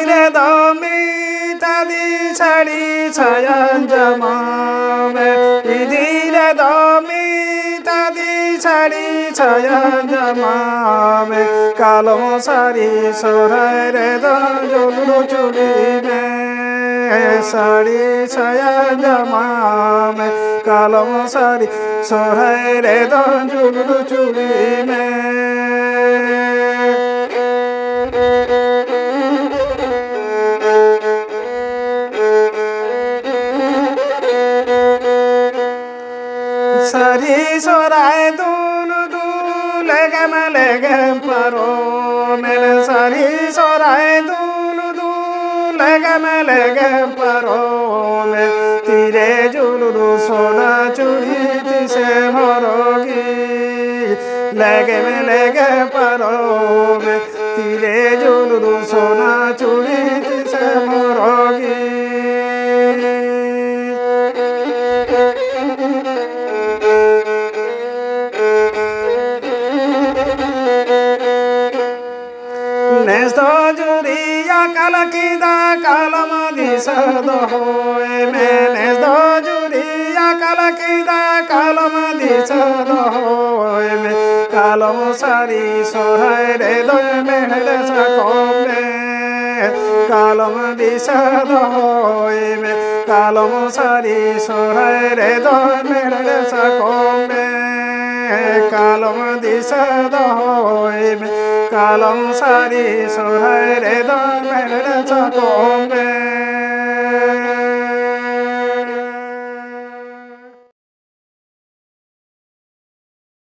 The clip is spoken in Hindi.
रे दो मीठा दी छड़ी छयन जमावे इदी रे दो मीठा दी छड़ी छयन जमावे कालो सारी सोराय रे दो जुलू चुली में साड़ी छयन जमावे कालो सारी सोराय रे दो जुलू चुली में सारी सोराय दूल दूल गम परो मेरे सारी सोराय दूल दूल गम परो में तीरे जुलू सोना चूड़ी तिसे भरोगी लगे परो में तीरे जुलू सोना चूड़ी तिसे भरोगी नेस्तो जुरिया कलकीदा कलम दिसदो होए में नेस्तो जुरिया कलकीदा कलम दिसदो होए में कलम सारी सोराय रे दो मेहर सकोमे कलम दिसदो होए में कलम सारी सोराय रे दो मेहर सकोमे कलम दिसदो होए में कालम सारी सोराय रे दो मेहर सकोमे